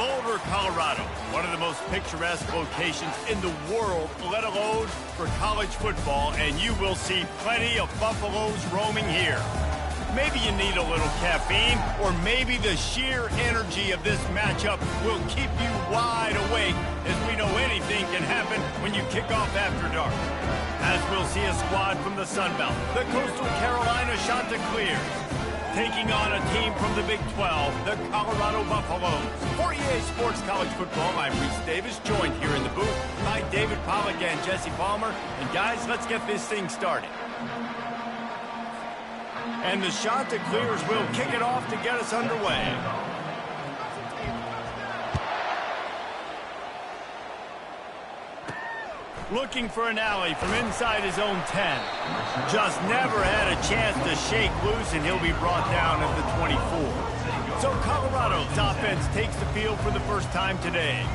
Boulder, Colorado, one of the most picturesque locations in the world, let alone for college football, and you will see plenty of Buffaloes roaming here. Maybe you need a little caffeine, or maybe the sheer energy of this matchup will keep you wide awake, as we know anything can happen when you kick off after dark. As we'll see a squad from the Sun Belt, the Coastal Carolina Chanticleers, taking on a team from the Big 12, the Colorado Buffaloes. For EA Sports College Football, I'm Reese Davis, joined here in the booth by David Pollack and Jesse Palmer. And guys, let's get this thing started. And the Chanticleers will kick it off to get us underway. Looking for an alley from inside his own 10. Just never had a chance to shake loose, and he'll be brought down at the 24. So Colorado's offense takes the field for the first time today.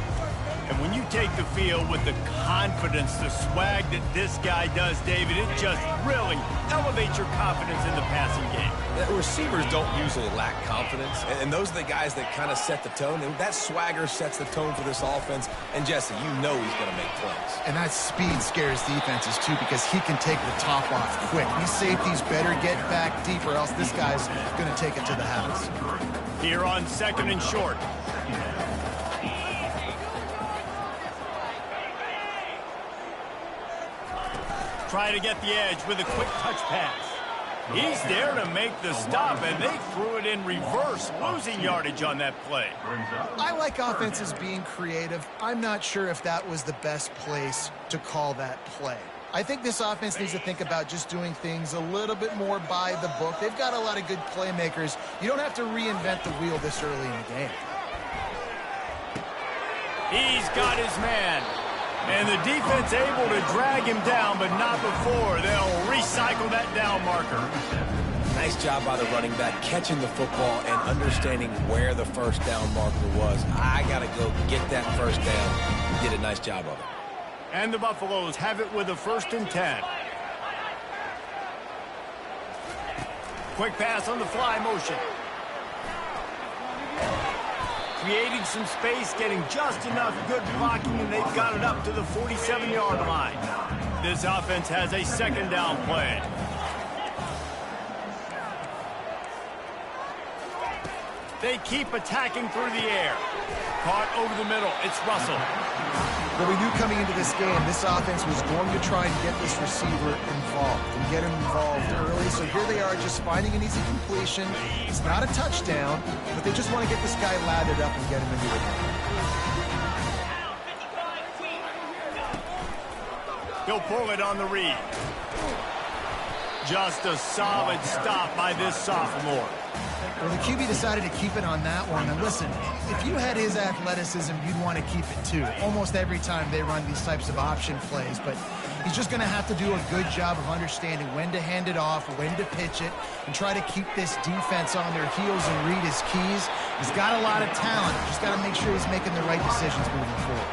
And when you take the field with the confidence, the swag that this guy does, David, it just really elevates your confidence in the passing game. The receivers don't usually lack confidence, and those are the guys that kind of set the tone. And that swagger sets the tone for this offense. And Jesse, you know he's going to make plays. And that speed scares defenses, too, because he can take the top off quick. These safeties better get back deep, or else this guy's going to take it to the house. Here on 2nd and short. Try to get the edge with a quick touch pass. He's there to make the stop, and they threw it in reverse, losing yardage on that play. I like offenses being creative. I'm not sure if that was the best place to call that play. I think this offense needs to think about just doing things a little bit more by the book. They've got a lot of good playmakers. You don't have to reinvent the wheel this early in the game. He's got his man. And the defense able to drag him down, but not before. They'll recycle that down marker. Nice job by the running back, catching the football and understanding where the first down marker was. I got to go get that first down. He did a nice job of it. And the Buffaloes have it with a 1st and 10. Quick pass on the fly motion. Creating some space, getting just enough good blocking, and they've got it up to the 47-yard line. This offense has a 2nd down play. They keep attacking through the air. Caught over the middle. It's Russell. Well, we knew coming into this game, this offense was going to try and get this receiver involved and get him involved early. So here they are just finding an easy completion. It's not a touchdown, but they just want to get this guy lathered up and get him into the game. He'll pull it on the read. Just a solid stop by this sophomore. Well, the QB decided to keep it on that one. And listen, if you had his athleticism, you'd want to keep it too. Almost every time they run these types of option plays. But he's just going to have to do a good job of understanding when to hand it off, when to pitch it, and try to keep this defense on their heels and read his keys. He's got a lot of talent. Just got to make sure he's making the right decisions moving forward.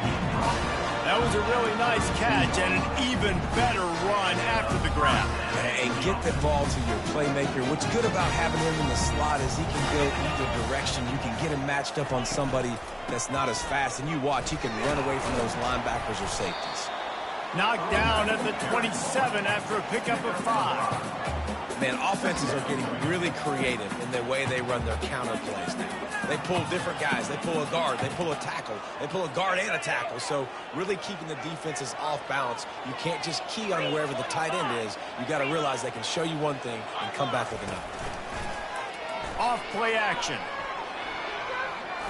That was a really nice catch and an even better run after the grab. And get the ball to your playmaker. What's good about having him in the slot is he can go either direction. You can get him matched up on somebody that's not as fast, and you watch, he can run away from those linebackers or safeties. Knocked down at the 27 after a pickup of 5. Man, offenses are getting really creative in the way they run their counter plays now. They pull different guys. They pull a guard. They pull a tackle. They pull a guard and a tackle. So really keeping the defenses off balance. You can't just key on wherever the tight end is. You got to realize they can show you one thing and come back with another. Off play action.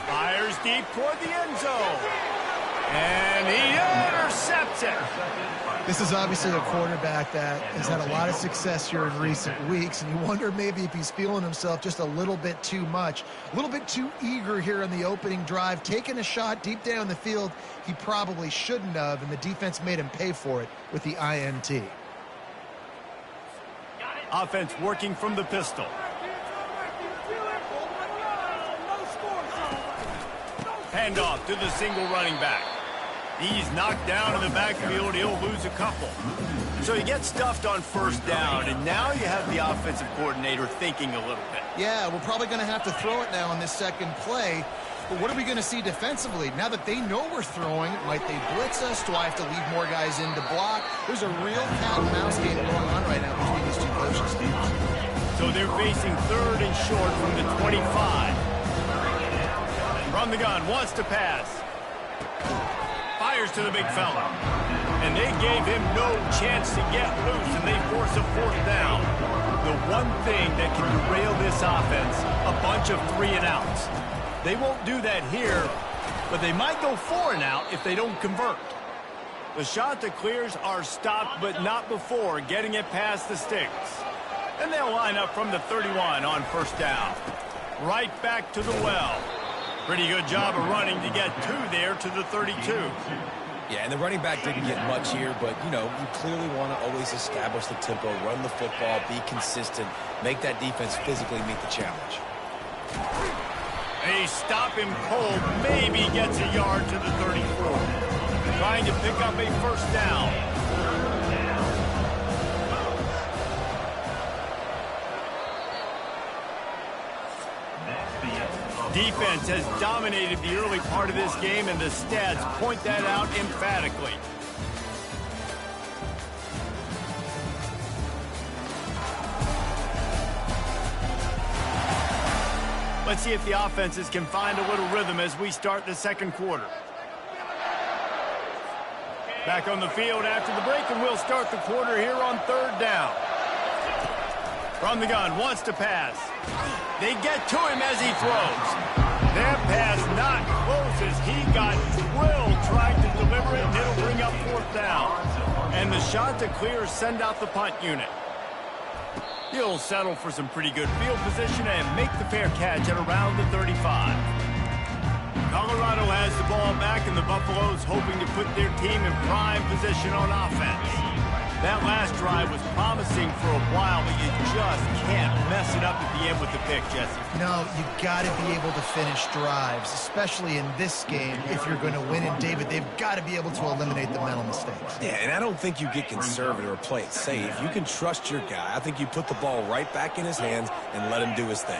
Fires deep toward the end zone. And he intercepts it. This is obviously a quarterback that has had a lot of success here in recent weeks, and you wonder maybe if he's feeling himself just a little bit too much, a little bit too eager here in the opening drive, taking a shot deep down the field he probably shouldn't have, and the defense made him pay for it with the INT. Offense working from the pistol. Handoff to the single running back. He's knocked down in the backfield. He'll lose a couple. So he gets stuffed on 1st down, and now you have the offensive coordinator thinking a little bit. Yeah, we're probably going to have to throw it now on this 2nd play. But what are we going to see defensively? Now that they know we're throwing, might they blitz us? Do I have to leave more guys in to block? There's a real cat and mouse game going on right now between these two coaching staffs. So they're facing 3rd and short from the 25. From the gun, wants to pass. Fires to the big fella. And they gave him no chance to get loose, and they force a 4th down. The one thing that can derail this offense, a bunch of 3-and-outs. They won't do that here, but they might go 4-and-out if they don't convert. The shot that clears are stopped, but not before getting it past the sticks. And they'll line up from the 31 on 1st down. Right back to the well. Pretty good job of running to get 2 there to the 32. Yeah, and the running back didn't get much here, but, you know, you clearly want to always establish the tempo, run the football, be consistent, make that defense physically meet the challenge. They stop him cold, maybe gets a yard to the 34. Trying to pick up a 1st down. Defense has dominated the early part of this game, and the stats point that out emphatically. Let's see if the offenses can find a little rhythm as we start the 2nd quarter. Back on the field after the break, and we'll start the quarter here on 3rd down. From the gun, wants to pass. They get to him as he throws. That pass not close as he got drilled trying to deliver it, and it'll bring up 4th down. And the shot to clear send out the punt unit. He'll settle for some pretty good field position and make the fair catch at around the 35. Colorado has the ball back, and the Buffaloes hoping to put their team in prime position on offense. That last drive was promising for a while, but you just can't mess it up at the end with the pick, Jesse. No, you got to be able to finish drives, especially in this game if you're going to win. And, David, they've got to be able to eliminate the mental mistakes. Yeah, and I don't think you get conservative or play it safe. You can trust your guy. I think you put the ball right back in his hands and let him do his thing.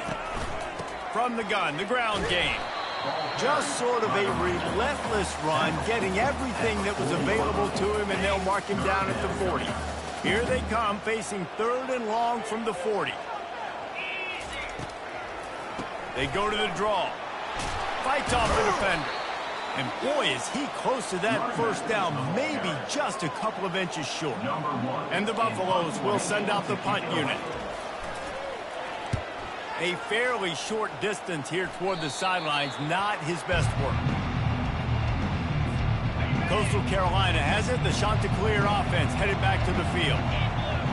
From the gun, the ground game. Just sort of a relentless run, getting everything that was available to him, and they'll mark him down at the 40. Here they come, facing 3rd and long from the 40. They go to the draw. Fights off the defender. And boy, is he close to that 1st down, maybe just a couple of inches short. And the Buffaloes will send out the punt unit. A fairly short distance here toward the sidelines, not his best work. Coastal Carolina has it. The Chanticleer offense headed back to the field.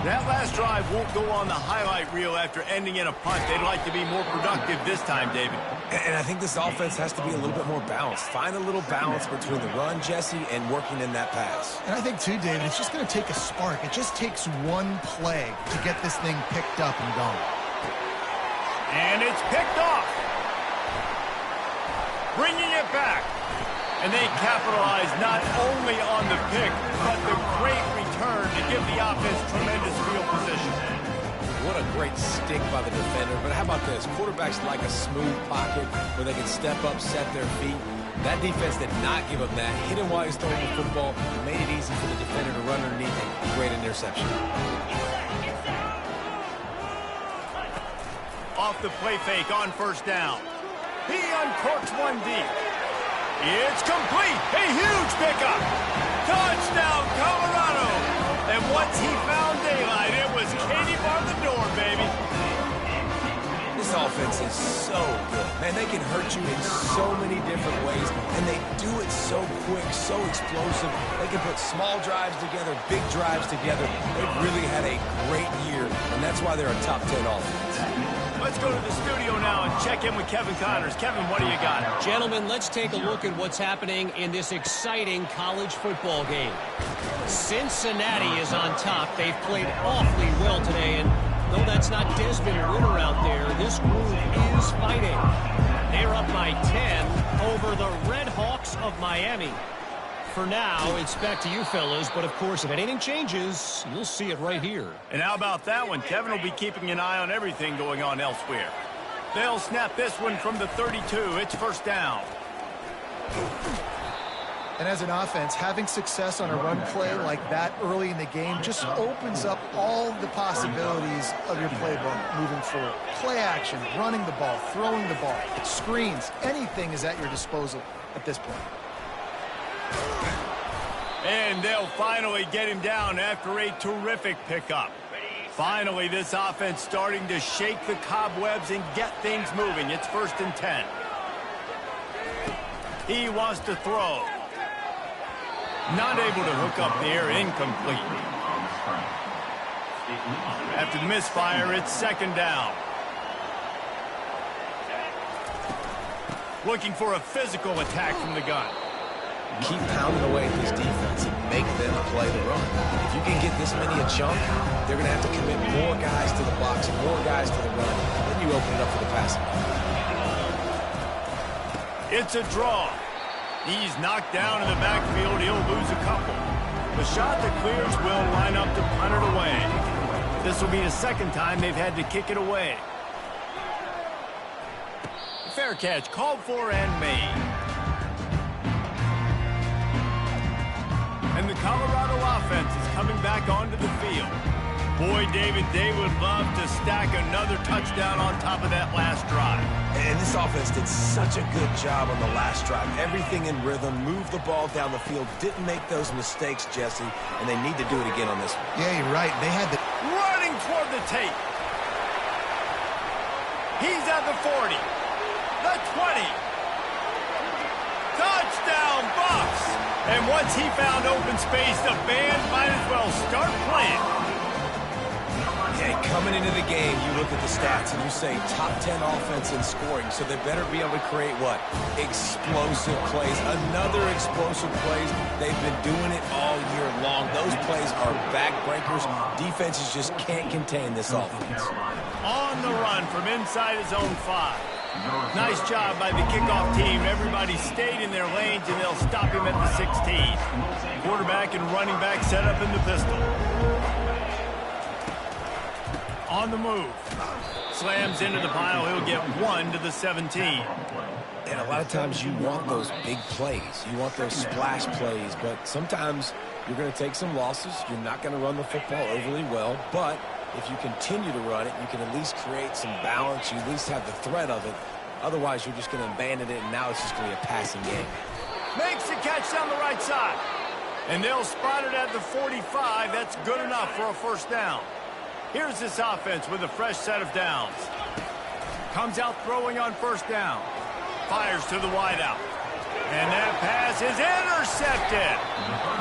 That last drive won't go on the highlight reel after ending in a punt. They'd like to be more productive this time, David. And I think this offense has to be a little bit more balanced. Find a little balance between the run, Jesse, and working in that pass. And I think, too, David, it's just going to take a spark. It just takes one play to get this thing picked up and going. And it's picked off. Bringing it back. And they capitalize not only on the pick, but the great return to give the offense tremendous field position. What a great stick by the defender. But how about this? Quarterbacks like a smooth pocket where they can step up, set their feet. That defense did not give him that. Hit him while he's throwing the football. Made it easy for the defender to run underneath him. Great interception. Off the play fake on 1st down. He uncorks one deep. It's complete. A huge pickup. Touchdown, Colorado. And once he found daylight, it was Katie bar the door, baby. This offense is so good. Man, they can hurt you in so many different ways, and they do it so quick, so explosive. They can put small drives together, big drives together. They've really had a great year, and that's why they're a top 10 offense. Let's go to the studio now and check in with Kevin Connors. Kevin, what do you got? Gentlemen, let's take a look at what's happening in this exciting college football game. Cincinnati is on top. They've played awfully well today, and though that's not Desmond Ritter out there, this group is fighting. They're up by 10 over the Red Hawks of Miami. For now, it's back to you fellas, but of course, if anything changes, you'll see it right here. And how about that one? Kevin will be keeping an eye on everything going on elsewhere. They'll snap this one from the 32. It's first down. And as an offense, having success on a run play like that early in the game just opens up all the possibilities of your playbook moving forward. Play action, running the ball, throwing the ball, screens, anything is at your disposal at this point. And they'll finally get him down after a terrific pickup. Finally, this offense starting to shake the cobwebs and get things moving. It's 1st and 10. He wants to throw. Not able to hook up the air, incomplete. After the misfire, it's 2nd down. Looking for a physical attack from the gun. Keep pounding away at this defense and make them play the run. If you can get this many a chunk, they're going to have to commit more guys to the box and more guys to the run. Then you open it up for the passing. It's a draw. He's knocked down in the backfield. He'll lose a couple. The shot that clears will line up to punt it away. This will be the 2nd time they've had to kick it away. Fair catch called for and made. And the Colorado offense is coming back onto the field. Boy, David, they would love to stack another touchdown on top of that last drive. And this offense did such a good job on the last drive. Everything in rhythm, moved the ball down the field, didn't make those mistakes, Jesse, and they need to do it again on this one. Yeah, you're right. They had the... Running toward the tape. He's at the 40. The 20. Touchdown, Bucks! And once he found open space, the band might as well start playing. Yeah, coming into the game, you look at the stats and you say top 10 offense in scoring, so they better be able to create what? Explosive plays. Another explosive plays. They've been doing it all year long. Those plays are backbreakers. Defenses just can't contain this offense. On the run from inside his own 5. Nice job by the kickoff team. Everybody stayed in their lanes, and they'll stop him at the 16. Quarterback and running back set up in the pistol. On the move. Slams into the pile. He'll get 1 to the 17. And a lot of times you want those big plays. You want those splash plays, but sometimes you're going to take some losses. You're not going to run the football overly well, but if you continue to run it, you can at least create some balance. You at least have the threat of it. Otherwise, you're just going to abandon it, and now it's just going to be a passing game. Makes the catch down the right side. And they'll spot it at the 45. That's good enough for a 1st down. Here's this offense with a fresh set of downs. Comes out throwing on 1st down. Fires to the wideout. And that pass is intercepted.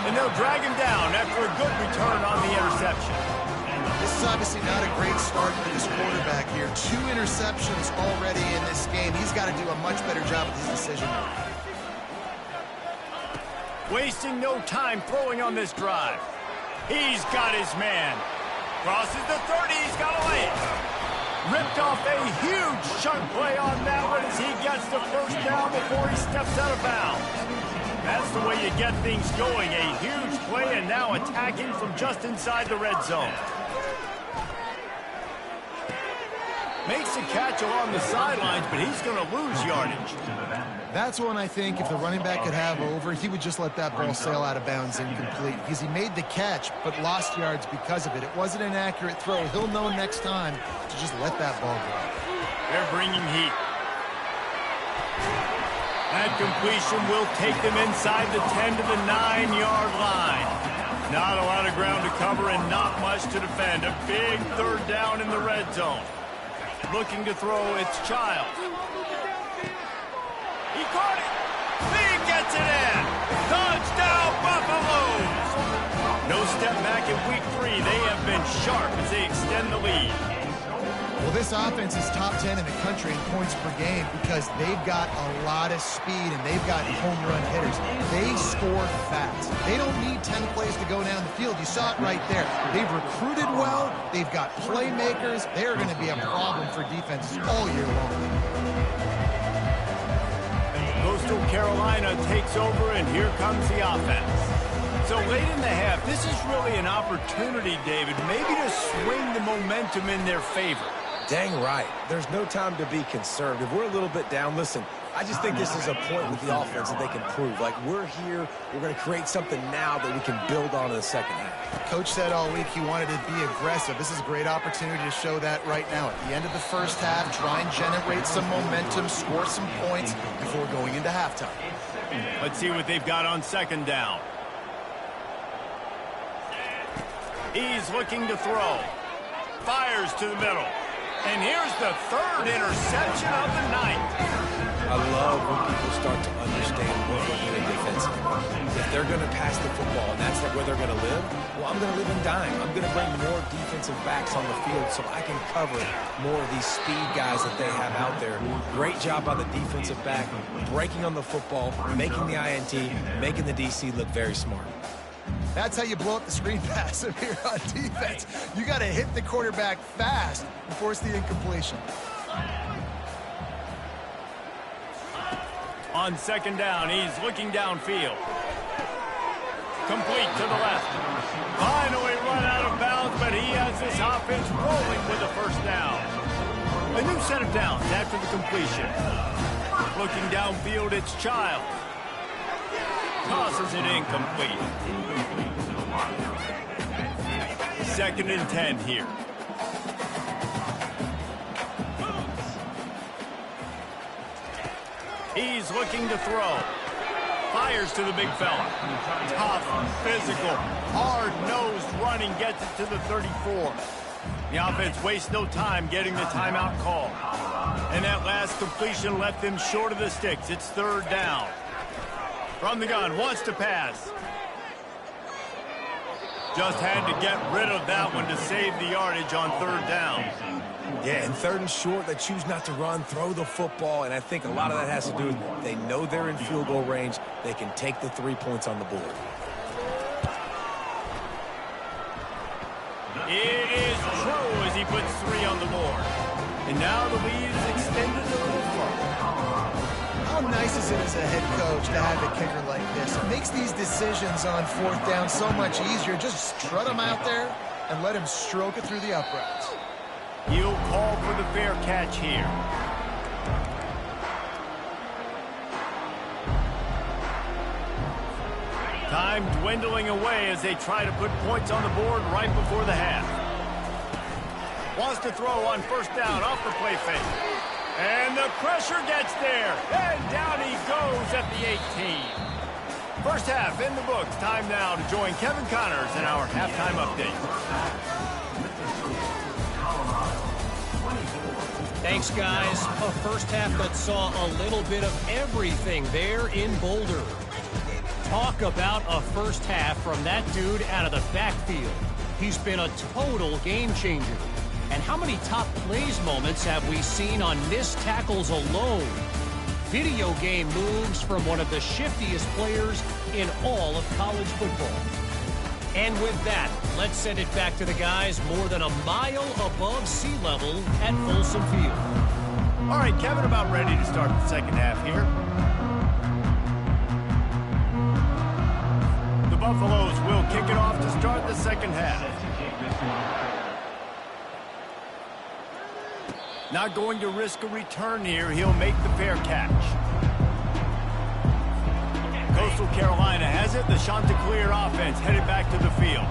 And they'll drag him down after a good return on the interception. This is obviously not a great start for this quarterback here. 2 interceptions already in this game. He's got to do a much better job with his decision. Wasting no time throwing on this drive. He's got his man. Crosses the 30. He's got to lay it. Ripped off a huge chunk play on that one as he gets the 1st down before he steps out of bounds. That's the way you get things going. A huge play and now attacking from just inside the red zone. Makes a catch along the sidelines, but he's going to lose yardage. That's one I think if the running back could have over, he would just let that ball sail out of bounds incomplete because he made the catch but lost yards because of it. It wasn't an accurate throw. He'll know next time to just let that ball go. They're bringing heat. That completion will take them inside the 10 to the 9-yard line. Not a lot of ground to cover and not much to defend. A big 3rd down in the red zone. Looking to throw, it's Child. He caught it. He gets it in. Touchdown, Buffaloes. No step back in week 3. They have been sharp as they extend the lead. Well, this offense is top 10 in the country in points per game because they've got a lot of speed and they've got home run hitters. They score fast. They don't need 10 plays to go down the field. You saw it right there. They've recruited well. They've got playmakers. They're going to be a problem for defenses all year long. Coastal Carolina takes over, and here comes the offense. So late in the half, this is really an opportunity, David, maybe to swing the momentum in their favor. Dang right. There's no time to be concerned. If we're a little bit down, listen, I just think this is a point with the offense that they can prove. Like, we're here, we're going to create something now that we can build on in the second half. Coach said all week he wanted to be aggressive. This is a great opportunity to show that right now. At the end of the first half, try and generate some momentum, score some points before going into halftime. Let's see what they've got on second down. He's looking to throw. Fires to the middle. And here's the third interception of the night. I love when people start to understand what we're doing defensively. If they're going to pass the football and that's where they're going to live, well, I'm going to live in dime. I'm going to bring more defensive backs on the field so I can cover more of these speed guys that they have out there. Great job by the defensive back, breaking on the football, making the INT, making the DC look very smart. That's how you blow up the screen pass up here on defense. You got to hit the quarterback fast and force the incompletion. On second down, he's looking downfield. Complete to the left. Finally run out of bounds, but he has this offense rolling with a first down. A new set of downs after the completion. Looking downfield, it's Child. Tosses it incomplete. Second and 10 here. He's looking to throw. Fires to the big fella. Tough, physical, hard-nosed running gets it to the 34. The offense wastes no time getting the timeout call. And that last completion left them short of the sticks. It's third down. From the gun, wants to pass. Just had to get rid of that one to save the yardage on third down. Yeah, and third and short, they choose not to run, throw the football, and I think a lot of that has to do with they know they're in field goal range. They can take the 3 points on the board. It is true as he puts 3 on the board. And now the lead is extended a little further. How nice is it as a head coach to have a kicker like this? It makes these decisions on fourth down so much easier. Just strut him out there and let him stroke it through the uprights. He'll call for the fair catch here. Time dwindling away as they try to put points on the board right before the half. Wants to throw on first down off the play fake. And the pressure gets there. And down he goes at the 18. First half in the books. Time now to join Kevin Connors in our halftime update. Thanks, guys. A first half that saw a little bit of everything there in Boulder. Talk about a first half from that dude out of the backfield. He's been a total game changer. And how many top plays moments have we seen on missed tackles alone? Video game moves from one of the shiftiest players in all of college football. And with that, let's send it back to the guys more than a mile above sea level at Folsom Field. All right, Kevin, about ready to start the second half here. The Buffaloes will kick it off to start the second half. Not going to risk a return here. He'll make the fair catch. Coastal Carolina has it. The Chanticleer offense headed back to the field.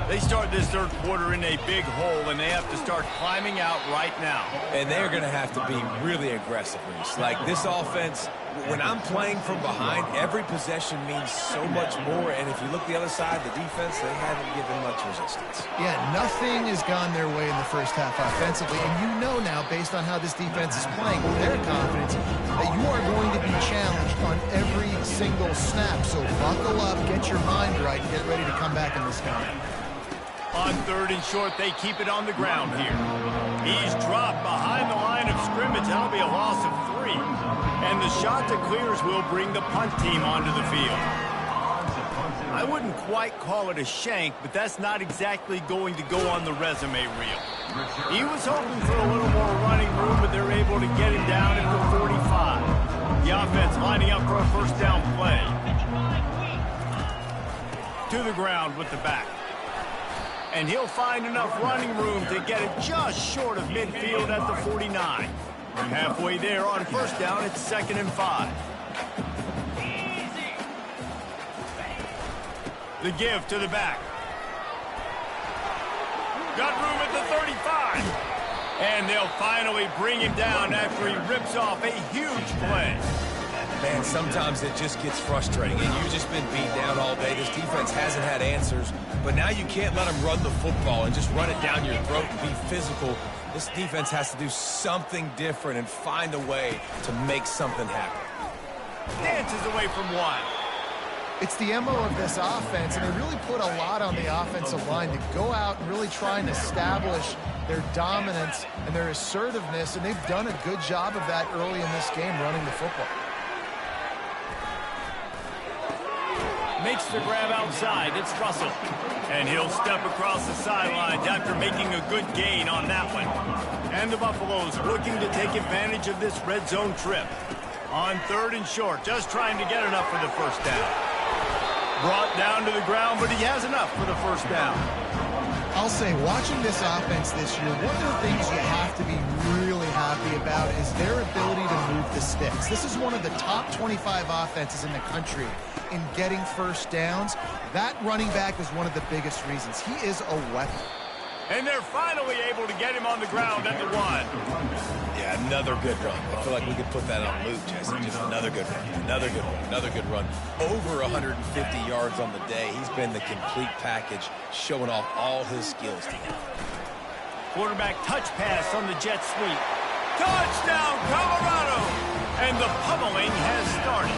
They start this third quarter in a big hole, and they have to start climbing out right now. And they're going to have to be really aggressive, Reese. Like, this offense, when I'm playing from behind, every possession means so much more. And if you look the other side, the defense, they haven't given much resistance. Yeah, nothing has gone their way in the first half offensively. And you know now, based on how this defense is playing, with their confidence, that you are going to be challenged on every single snap. So buckle up, get your mind right, and get ready to come back in this game. On third and short, they keep it on the ground here. He's dropped behind the line of scrimmage. That'll be a loss of 3. And the Chanticleers will bring the punt team onto the field. I wouldn't quite call it a shank, but that's not exactly going to go on the resume reel. He was hoping for a little more running room, but they're able to get him down at the 45. The offense lining up for a first down play. To the ground with the back. And he'll find enough running room to get it just short of midfield at the 49. Halfway there on first down, it's 2nd and 5. The give to the back. Got room at the 35. And they'll finally bring him down after he rips off a huge play. Man, sometimes it just gets frustrating, and you've just been beat down all day. This defense hasn't had answers, but now you can't let them run the football and just run it down your throat and be physical. This defense has to do something different and find a way to make something happen. Dances away from one. It's the MO of this offense, and they really put a lot on the offensive line to go out and really try and establish their dominance and their assertiveness, and they've done a good job of that early in this game running the football. Makes the grab outside. It's Russell. And he'll step across the sidelines after making a good gain on that one. And the Buffaloes looking to take advantage of this red zone trip. On 3rd and short, just trying to get enough for the first down. Brought down to the ground, but he has enough for the first down. I'll say, watching this offense this year, one of the things you have to be really happy about is their ability to move the sticks. This is one of the top 25 offenses in the country in getting first downs. That running back is one of the biggest reasons. He is a weapon. And they're finally able to get him on the ground at the 1. Yeah, another good run. I feel like we could put that on loop, Jesse. Just another good run, another good run, another good run. Over 150 yards on the day. He's been the complete package, showing off all his skills today. Quarterback touch pass on the jet sweep. Touchdown, Colorado! And the pummeling has started.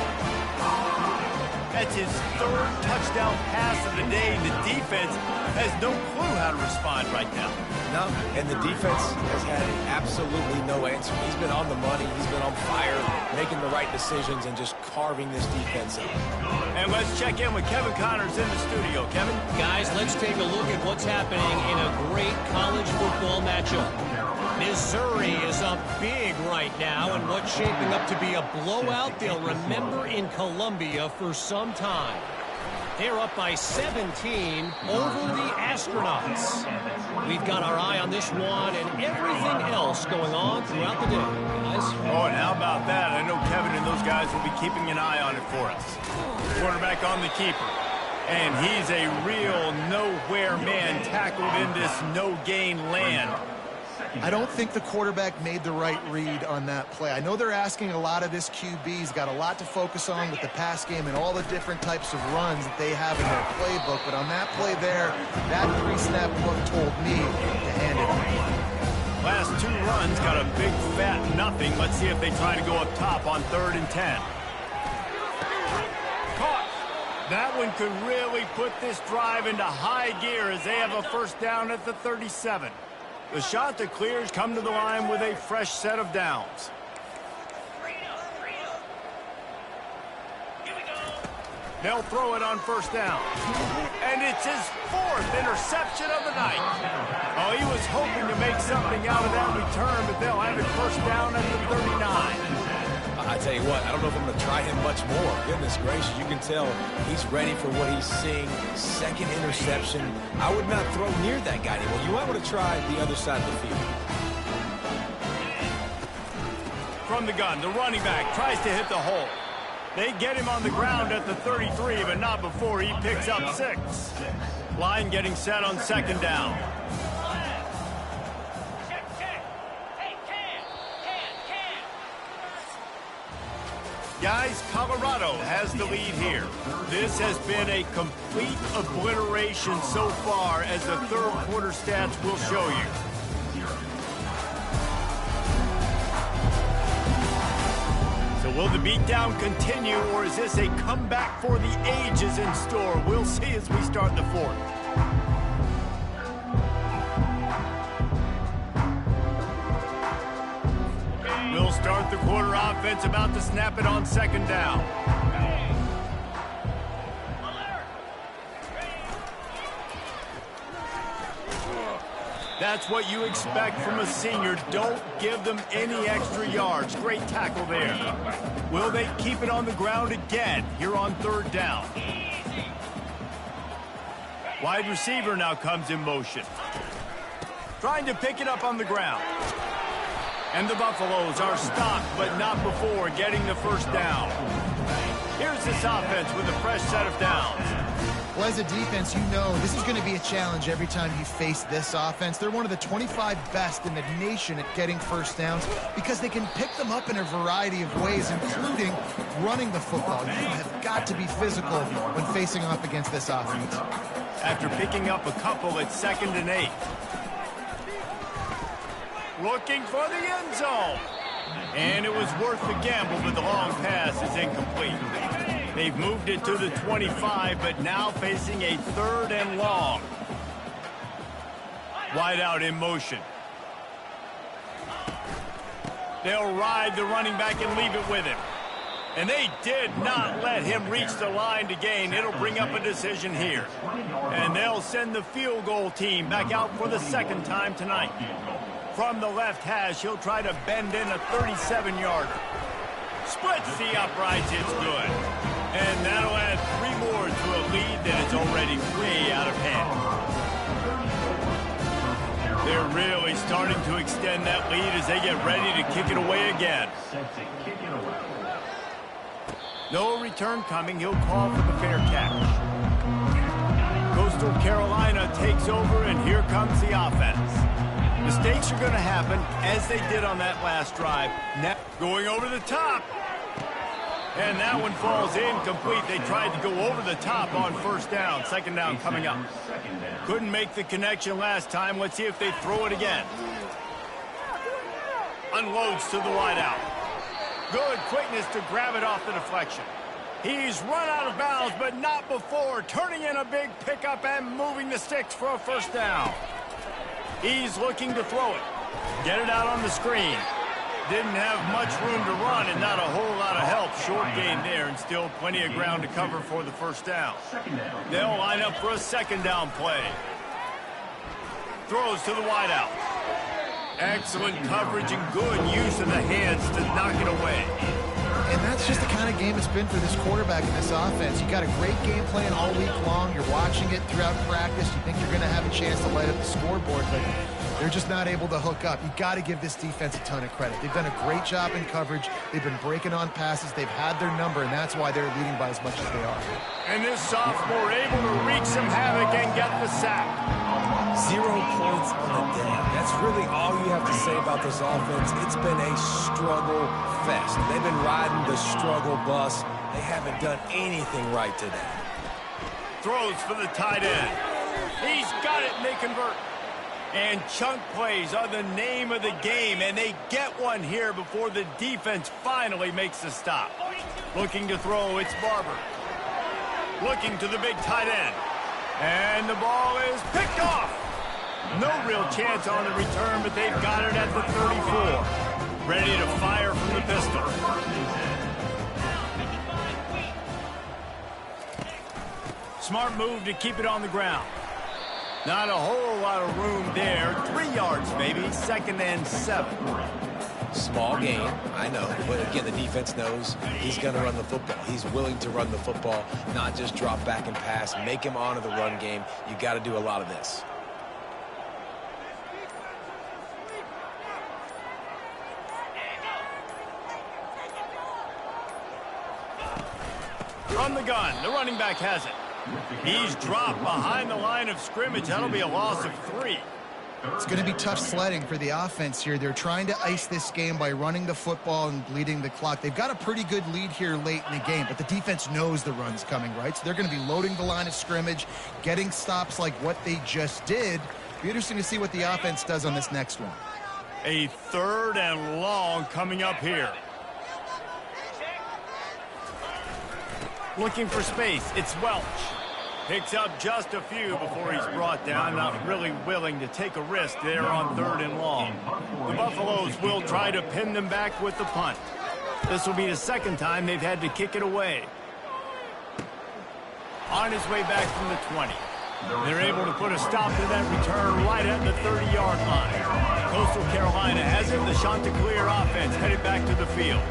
That's his 3rd touchdown pass of the day. The defense has no clue how to respond right now. No, and the defense has had absolutely no answer. He's been on the money. He's been on fire, making the right decisions and just carving this defense up. And let's check in with Kevin Connors in the studio. Kevin? Guys, let's take a look at what's happening in a great college football matchup. Missouri is up big right now, and what's shaping up to be a blowout they'll remember in Columbia for some time. They're up by 17 over the Astronauts. We've got our eye on this one and everything else going on throughout the day, guys. Oh, and how about that? I know Kevin and those guys will be keeping an eye on it for us. Quarterback on the keeper. And he's a real nowhere man tackled in this no-gain land. I don't think the quarterback made the right read on that play. I know they're asking a lot of this QB. He's got a lot to focus on with the pass game and all the different types of runs that they have in their playbook. But on that play there, that 3-snap look told me to hand it off. Last 2 runs got a big fat nothing. Let's see if they try to go up top on 3rd and 10. Caught. That one could really put this drive into high gear as they have a first down at the 37. The shot that clears come to the line with a fresh set of downs. They'll throw it on first down. And it's his 4th interception of the night. Oh, he was hoping to make something out of that return, but they'll have it first down at the 39. I tell you what, I don't know if I'm going to try him much more. Goodness gracious, you can tell he's ready for what he's seeing. 2nd interception. I would not throw near that guy anymore. You might want to try the other side of the field. From the gun, the running back tries to hit the hole. They get him on the ground at the 33, but not before he picks up 6. Line getting set on 2nd down. Guys, Colorado has the lead here. This has been a complete obliteration so far, as the 3rd quarter stats will show you. So will the beatdown continue, or is this a comeback for the ages in store? We'll see as we start the 4th. We'll start the quarter offense, about to snap it on 2nd down. That's what you expect from a senior. Don't give them any extra yards. Great tackle there. Will they keep it on the ground again here on 3rd down? Wide receiver now comes in motion. Trying to pick it up on the ground. And the Buffaloes are stopped, but not before getting the first down. Here's this offense with a fresh set of downs. Well, as a defense, you know this is going to be a challenge every time you face this offense. They're one of the 25 best in the nation at getting first downs because they can pick them up in a variety of ways, including running the football. You have got to be physical when facing off against this offense. After picking up a couple at 2nd and 8. Looking for the end zone. And it was worth the gamble, but the long pass is incomplete. They've moved it to the 25, but now facing a 3rd and long. Wide out in motion. They'll ride the running back and leave it with him. And they did not let him reach the line to gain. It'll bring up a decision here. And they'll send the field goal team back out for the 2nd time tonight. From the left hash, he'll try to bend in a 37-yarder. Splits the uprights, it's good. And that'll add 3 more to a lead that is already way out of hand. They're really starting to extend that lead as they get ready to kick it away again. No return coming. He'll call for the fair catch. Coastal Carolina takes over, and here comes the offense. Mistakes are going to happen, as they did on that last drive. Now going over the top. And that one falls incomplete. They tried to go over the top on 1st down. 2nd down coming up. Couldn't make the connection last time. Let's see if they throw it again. Unloads to the wide out. Good quickness to grab it off the deflection. He's run out of bounds, but not before turning in a big pickup and moving the sticks for a 1st down. He's looking to throw it. Get it out on the screen. Didn't have much room to run and not a whole lot of help. Short gain there and still plenty of ground to cover for the 1st down. They'll line up for a 2nd down play. Throws to the wideout. Excellent coverage and good use of the hands to knock it away. And that's just the kind of game it's been for this quarterback in this offense. You got a great game plan all week long. You're watching it throughout practice. You think you're going to have a chance to light up the scoreboard, but they're just not able to hook up. You got to give this defense a ton of credit. They've done a great job in coverage. They've been breaking on passes. They've had their number, and that's why they're leading by as much as they are. And this sophomore able to wreak some havoc and get the sack. 0 points on the day. That's really all you have to say about this offense. It's been a struggle fest. They've been riding the struggle bus. They haven't done anything right today. Throws for the tight end. He's got it, and they convert. And chunk plays are the name of the game, and they get one here before the defense finally makes the stop. Looking to throw, it's Barber. Looking to the big tight end. And the ball is picked off. No real chance on the return, but they've got it at the 34. Ready to fire from the pistol. Smart move to keep it on the ground. Not a whole lot of room there. 3 yards, maybe. 2nd and 7. Small gain, I know. But again, the defense knows he's going to run the football. He's willing to run the football, not just drop back and pass. Make him honor the run game. You got to do a lot of this. From the gun, the running back has it. He's dropped behind the line of scrimmage. That'll be a loss of 3. It's going to be tough sledding for the offense here. They're trying to ice this game by running the football and bleeding the clock. They've got a pretty good lead here late in the game, but the defense knows the run's coming, right? So they're going to be loading the line of scrimmage, getting stops like what they just did. Be interesting to see what the offense does on this next one. A 3rd and long coming up here. Looking for space, it's Welch. Picks up just a few before he's brought down. Not really willing to take a risk there on 3rd and long. The Buffaloes will try to pin them back with the punt. This will be the 2nd time they've had to kick it away. On his way back from the 20. They're able to put a stop to that return right at the 30-yard line. Coastal Carolina has it. The Chanticleer offense headed back to the field.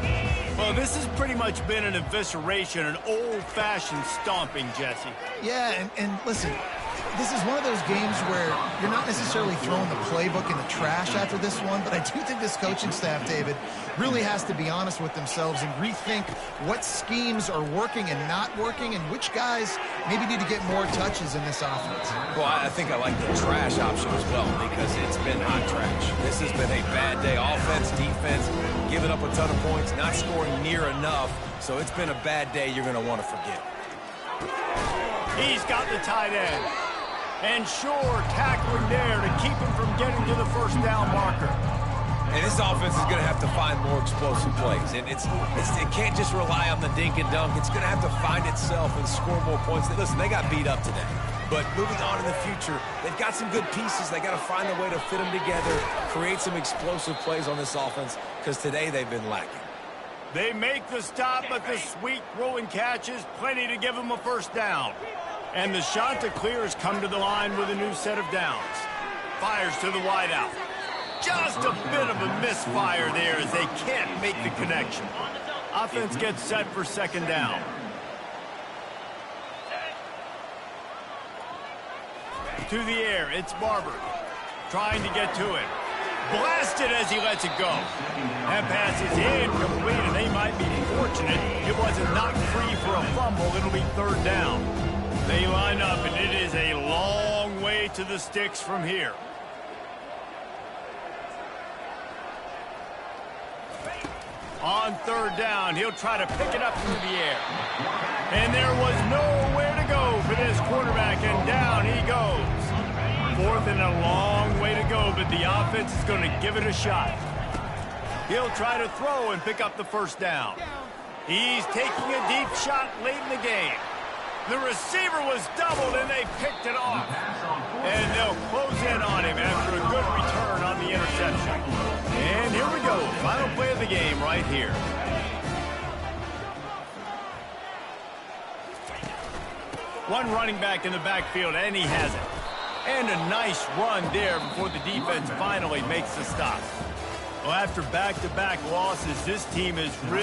Well, this has pretty much been an evisceration, an old-fashioned stomping, Jesse. Yeah, and listen, this is one of those games where you're not necessarily throwing the playbook in the trash after this one, but I do think this coaching staff, David, really has to be honest with themselves and rethink what schemes are working and not working and which guys maybe need to get more touches in this offense. Well, I think I like the trash option as well because it's been hot trash. This has been a bad day. Offense, defense, giving up a ton of points, not scoring near enough. So it's been a bad day you're going to want to forget. He's got the tight end. And sure, tackling there to keep him from getting to the first down marker. And this offense is going to have to find more explosive plays. And it can't just rely on the dink and dunk. It's going to have to find itself and score more points. Listen, they got beat up today. But moving on in the future, they've got some good pieces. They got to find a way to fit them together, create some explosive plays on this offense, because today they've been lacking. They make the stop, but the sweet throw and catch is plenty to give them a first down. And the Chanticleers come to the line with a new set of downs. Fires to the wideout. Just a bit of a misfire there as they can't make the connection. Offense gets set for second down. To the air, it's Barber. Trying to get to it. Blasted as he lets it go. That pass is incomplete, and they might be fortunate it wasn't knocked free for a fumble. It'll be third down. They line up, and it is a long way to the sticks from here. On third down, he'll try to pick it up through the air. And there was nowhere to go for this quarterback, and down he goes. Fourth and a long way to go, but the offense is going to give it a shot. He'll try to throw and pick up the first down. He's taking a deep shot late in the game. The receiver was doubled, and they picked it off. And they'll close in on him after a good return on the interception. And here we go, final play of the game right here. One running back in the backfield, and he has it. And a nice run there before the defense finally makes the stop. Well, after back-to-back losses, this team is really